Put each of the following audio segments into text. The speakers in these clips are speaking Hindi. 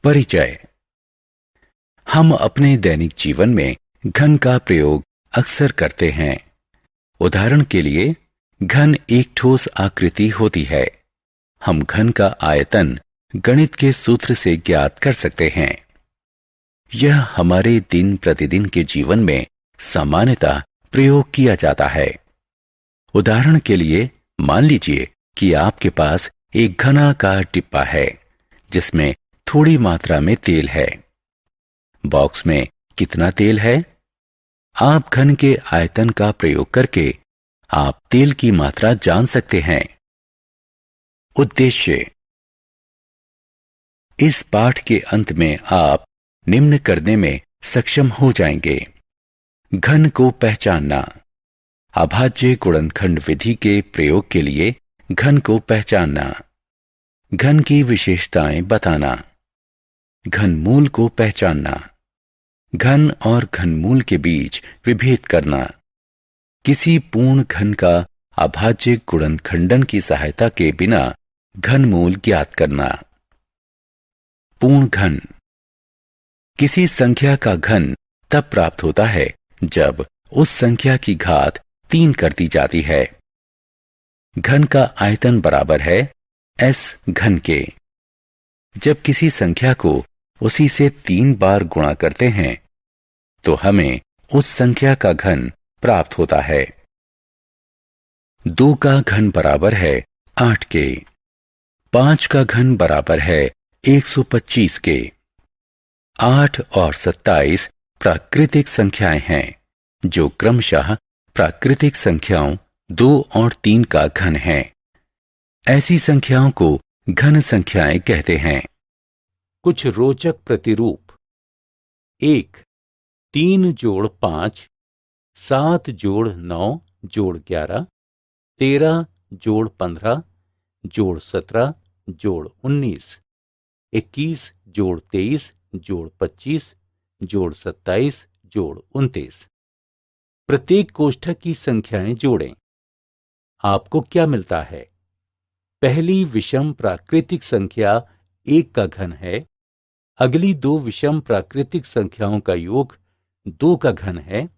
परिचय। हम अपने दैनिक जीवन में घन का प्रयोग अक्सर करते हैं। उदाहरण के लिए, घन एक ठोस आकृति होती है। हम घन का आयतन गणित के सूत्र से ज्ञात कर सकते हैं। यह हमारे दिन प्रतिदिन के जीवन में सामान्यतः प्रयोग किया जाता है। उदाहरण के लिए, मान लीजिए कि आपके पास एक घनाकार डिब्बा है जिसमें थोड़ी मात्रा में तेल है। बॉक्स में कितना तेल है? आप घन के आयतन का प्रयोग करके आप तेल की मात्रा जान सकते हैं। उद्देश्य: इस पाठ के अंत में आप निम्न करने में सक्षम हो जाएंगे। घन को पहचानना, अभाज्य गुणनखंड विधि के प्रयोग के लिए घन को पहचानना, घन की विशेषताएं बताना, घनमूल को पहचानना, घन और घनमूल के बीच विभेद करना, किसी पूर्ण घन का अभाज्य गुणनखंडन की सहायता के बिना घनमूल ज्ञात करना। पूर्ण घन: किसी संख्या का घन तब प्राप्त होता है जब उस संख्या की घात 3 कर दी जाती है। घन का आयतन बराबर है s घन के। जब किसी संख्या को उसी से 3 बार गुणा करते हैं तो हमें उस संख्या का घन प्राप्त होता है। 2 का घन बराबर है 8 के। 5 का घन बराबर है 125 के। 8 और 27 प्राकृतिक संख्याएं हैं जो क्रमशः प्राकृतिक संख्याओं 2 और 3 का घन है। ऐसी संख्याओं को घन संख्याएं कहते हैं। कुछ रोचक प्रतिरूप: 1 3 जोड़ 5, 7 जोड़ 9 जोड़ 11, 13 जोड़ 15 जोड़ 17 जोड़ 19, 21 जोड़ 23 जोड़ 25 जोड़ 27 जोड़ 29। प्रत्येक कोष्ठक की संख्याएं जोड़ें। आपको क्या मिलता है? पहली विषम प्राकृतिक संख्या 1 का घन है। अगली 2 विषम प्राकृतिक संख्याओं का योग 2 का घन है।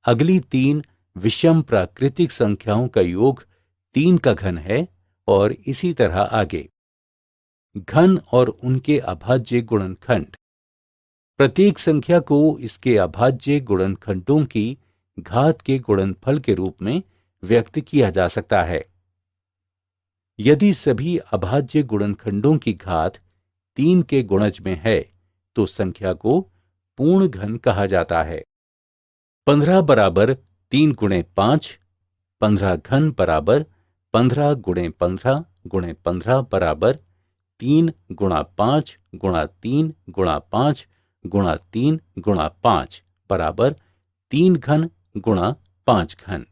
अगली 3 विषम प्राकृतिक संख्याओं का योग 3 का घन है, और इसी तरह आगे। घन और उनके अभाज्य गुणनखंड: प्रत्येक संख्या को इसके अभाज्य गुणनखंडों की घात के गुणनफल के रूप में व्यक्त किया जा सकता है। यदि सभी अभाज्य गुणनखंडों की घात 3 के गुणज में है तो संख्या को पूर्ण घन कहा जाता है। 15 बराबर 3 गुणे 5, 15 घन बराबर 15 गुणे 15 गुणे 15 बराबर 3 गुणा 5 गुणा 3 गुणा 5 गुणा 3 गुणा 5 बराबर 3 घन गुणा 5 घन।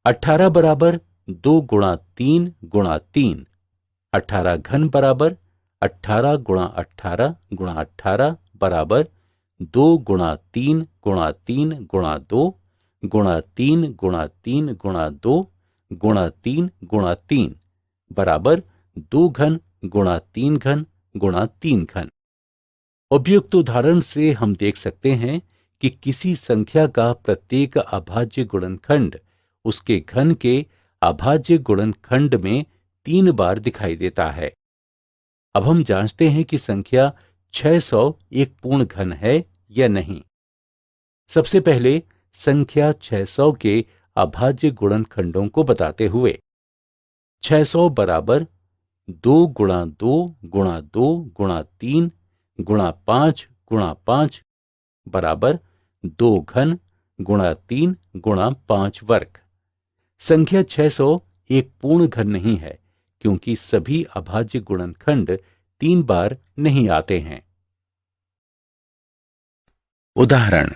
18 बराबर 2 गुणा 3 गुणा 3। 18 घन बराबर 18 गुणा 18 गुणा 18 बराबर 2 गुणा 3 गुणा 3 गुणा 2 गुणा 3 गुणा 3 गुणा 2 गुणा 3 गुणा 3 बराबर 2 घन गुणा 3 घन गुणा 3 घन। उपयुक्त उदाहरण से हम देख सकते हैं कि किसी संख्या का प्रत्येक अभाज्य गुणनखंड उसके घन के अभाज्य गुणनखंड में 3 बार दिखाई देता है। अब हम जांचते हैं कि संख्या 600 एक पूर्ण घन है या नहीं। सबसे पहले संख्या 600 के अभाज्य गुणनखंडों को बताते हुए, 600 बराबर 2 गुणा 2 गुणा 2 गुणा 3 गुणा 5 गुणा 5 बराबर 2 घन गुणा 3 गुणा 5 वर्ग। संख्या 600 एक पूर्ण घन नहीं है क्योंकि सभी अभाज्य गुणनखंड 3 बार नहीं आते हैं। उदाहरण: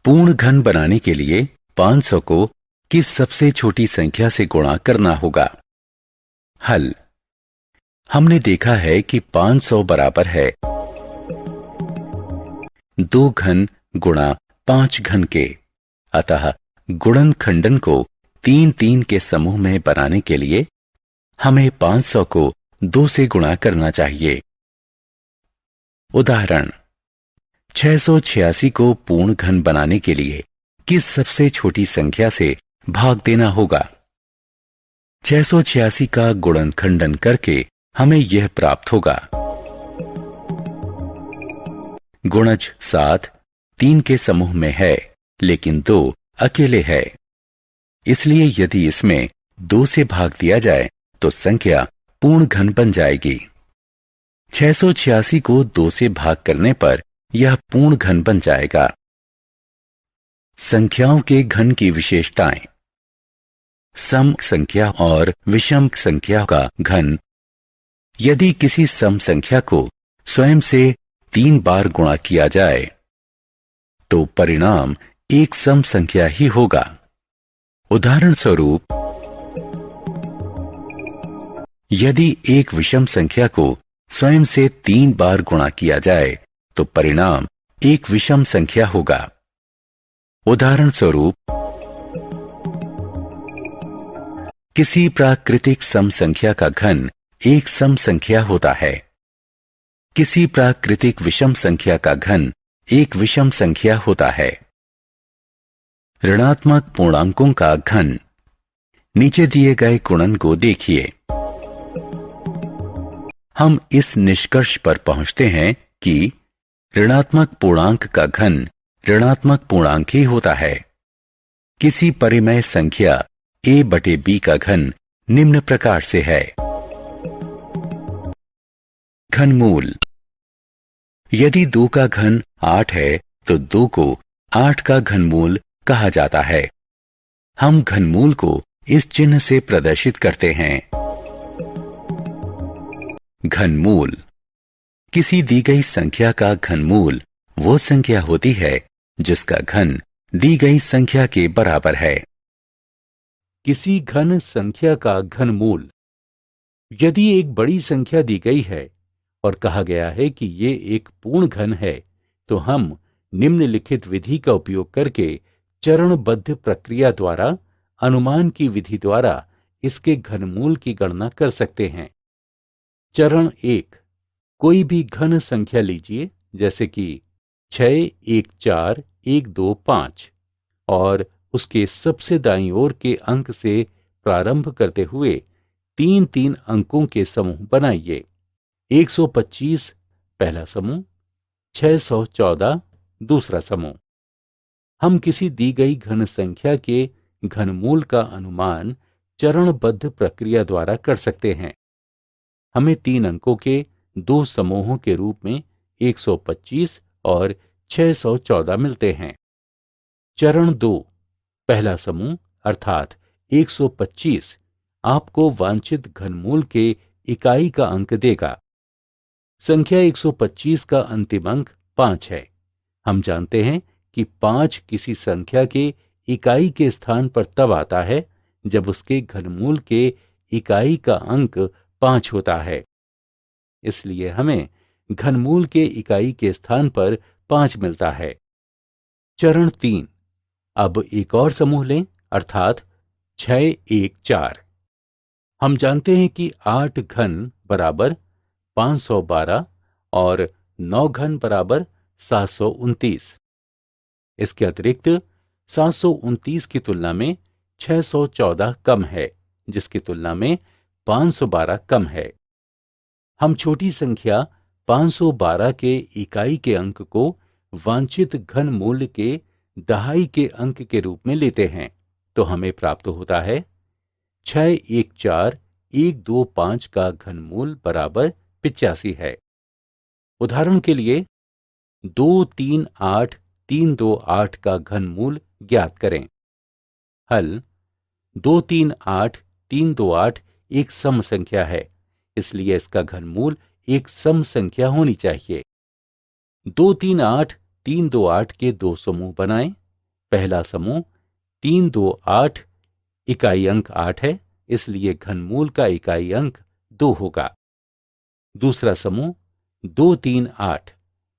पूर्ण घन बनाने के लिए 500 को किस सबसे छोटी संख्या से गुणा करना होगा? हल: हमने देखा है कि 500 बराबर है 2 घन गुणा 5 घन के। अतः गुणनखंडन को 3-3 के समूह में बनाने के लिए हमें 500 को 2 से गुणा करना चाहिए। उदाहरण, 686 को पूर्ण घन बनाने के लिए किस सबसे छोटी संख्या से भाग देना होगा? 686 का गुणनखंडन करके हमें यह प्राप्त होगा। गुणज 7 3 के समूह में है, लेकिन 2 अकेले है। इसलिए यदि इसमें 2 से भाग दिया जाए तो संख्या पूर्ण घन बन जाएगी। 686 को 2 से भाग करने पर यह पूर्ण घन बन जाएगा। संख्याओं के घन की विशेषताएं। सम संख्या और विषम संख्या का घन। यदि किसी सम संख्या को स्वयं से 3 बार गुणा किया जाए तो परिणाम एक सम संख्या ही होगा। उदाहरण स्वरूप, यदि एक विषम संख्या को स्वयं से 3 बार गुणा किया जाए तो परिणाम एक विषम संख्या होगा। उदाहरण स्वरूप, किसी प्राकृतिक सम संख्या का घन एक सम संख्या होता है। किसी प्राकृतिक विषम संख्या का घन एक विषम संख्या होता है। ऋणात्मक पूर्णांकों का घन। नीचे दिए गए गुणन को देखिए। हम इस निष्कर्ष पर पहुंचते हैं कि ऋणात्मक पूर्णांक का घन ऋणात्मक पूर्णांक ही होता है। किसी परिमेय संख्या a/b का घन निम्न प्रकार से है। घनमूल। यदि 2 का घन 8 है तो 2 को 8 का घनमूल कहा जाता है। हम घनमूल को इस चिन्ह से प्रदर्शित करते हैं। घनमूल। किसी दी गई संख्या का घनमूल वो संख्या होती है जिसका घन दी गई संख्या के बराबर है। किसी घन संख्या का घनमूल। यदि एक बड़ी संख्या दी गई है और कहा गया है कि ये एक पूर्ण घन है, तो हम निम्नलिखित विधि का उपयोग करके चरणबद्ध प्रक्रिया द्वारा अनुमान की विधि द्वारा इसके घनमूल की गणना कर सकते हैं। चरण 1, कोई भी घन संख्या लीजिए, जैसे कि 6, 1, 4, 1, 2, 5 और उसके सबसे दाईं ओर के अंक से प्रारंभ करते हुए 3-3 अंकों के समूह बनाइए। 125 पहला समूह, 614 दूसरा समूह। हम किसी दी गई घन संख्या के घनमूल का अनुमान चरणबद्ध प्रक्रिया द्वारा कर सकते हैं। हमें 3 अंकों के 2 समूहों के रूप में 125 और 614 मिलते हैं। चरण 2, पहला समूह अर्थात 125 आपको वांछित घनमूल के इकाई का अंक देगा। संख्या 125 का अंतिम अंक 5 है। हम जानते हैं कि 5 किसी संख्या के इकाई के स्थान पर तब आता है जब उसके घनमूल के इकाई का अंक 5 होता है। इसलिए हमें घनमूल के इकाई के स्थान पर 5 मिलता है। चरण 3, अब एक और समूह लें अर्थात 6, 1, 4। हम जानते हैं कि 8 घन बराबर 512 और 9 घन बराबर 729। इसके अतिरिक्त 729 की तुलना में 614 कम है, जिसकी तुलना में 512 कम है। हम छोटी संख्या 512 के इकाई के अंक को वांछित घन मूल्य के दहाई के अंक के रूप में लेते हैं, तो हमें प्राप्त होता है 614,125 का घनमूल बराबर 85 है। उदाहरण के लिए 238328 का घनमूल ज्ञात करें। हल। 238328 एक सम संख्या है, इसलिए इसका घनमूल एक सम संख्या होनी चाहिए। 238328 के 2 समूह बनाएं। पहला समूह 328 इकाई अंक 8 है, इसलिए घनमूल का इकाई अंक 2 होगा। दूसरा समूह 238,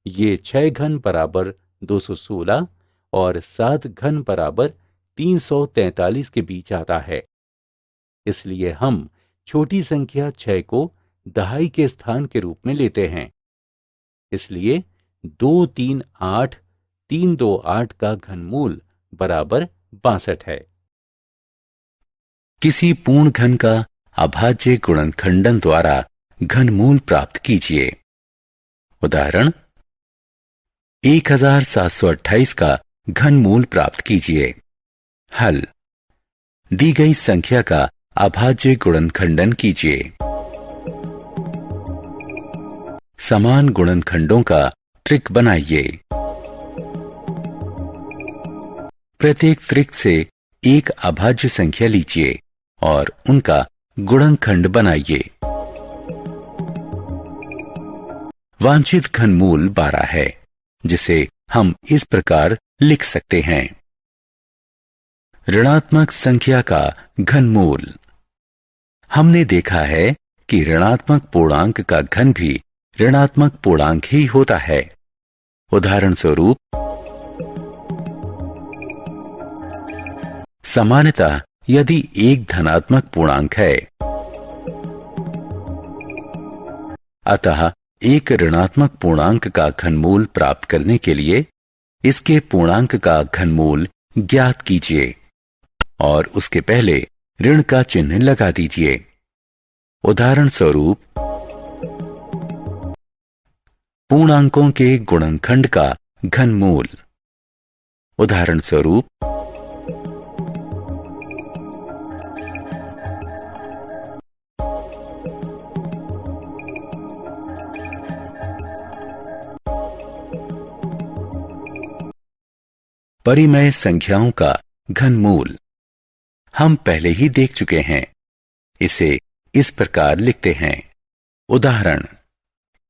ये 6 घन बराबर 216 और 7 घन बराबर 343 के बीच आता है, इसलिए हम छोटी संख्या 6 को दहाई के स्थान के रूप में लेते हैं। इसलिए 238 328 का घनमूल बराबर 62 है। किसी पूर्ण घन का अभाज्य गुणनखंडन द्वारा घनमूल प्राप्त कीजिए। उदाहरण 1728 का घनमूल प्राप्त कीजिए। हल दी गई संख्या का अभाज्य गुणनखंडन कीजिए। समान गुणनखंडों का त्रिक बनाइए। प्रत्येक त्रिक से एक अभाज्य संख्या लीजिए और उनका गुणनखंड बनाइए। वांछित घनमूल 12 है, जिसे हम इस प्रकार लिख सकते हैं। ऋणात्मक संख्या का घनमूल। हमने देखा है कि ऋणात्मक पूर्णांक का घन भी ऋणात्मक पूर्णांक ही होता है। उदाहरण स्वरूप सामान्यतः यदि एक धनात्मक पूर्णांक है, अतः एक ऋणात्मक पूर्णांक का घनमूल प्राप्त करने के लिए इसके पूर्णांक का घनमूल ज्ञात कीजिए और उसके पहले ऋण का चिन्ह लगा दीजिए। उदाहरण स्वरूप पूर्णांकों के गुणनखंड का घनमूल। उदाहरण स्वरूप परिमेय संख्याओं का घनमूल हम पहले ही देख चुके हैं। इसे इस प्रकार लिखते हैं। उदाहरण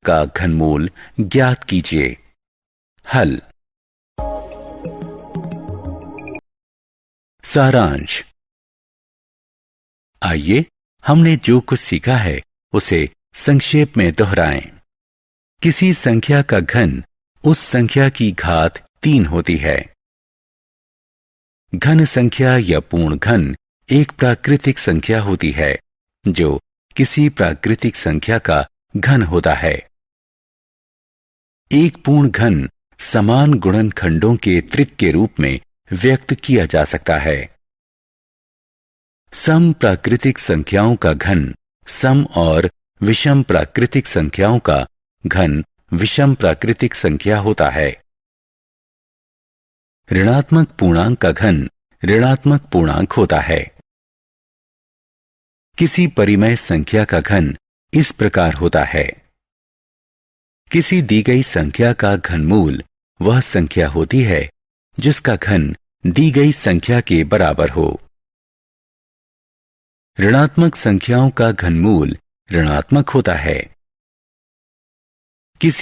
का घनमूल ज्ञात कीजिए। हल सारांश। आइए हमने जो कुछ सीखा है उसे संक्षेप में दोहराएं। किसी संख्या का घन उस संख्या की घात 3 होती है। घन संख्या या पूर्ण घन एक प्राकृतिक संख्या होती है जो किसी प्राकृतिक संख्या का घन होता है। एक पूर्ण घन समान गुणनखंडों के त्रिक के रूप में व्यक्त किया जा सकता है। सम प्राकृतिक संख्याओं का घन सम और विषम प्राकृतिक संख्याओं का घन विषम प्राकृतिक संख्या होता है। ऋणात्मक पूर्णांक का घन ऋणात्मक पूर्णांक होता है। किसी परिमेय संख्या का घन इस प्रकार होता है। किसी दी गई संख्या का घनमूल वह संख्या होती है जिसका घन दी गई संख्या के बराबर हो। ऋणात्मक संख्याओं का घनमूल ऋणात्मक होता है। किसी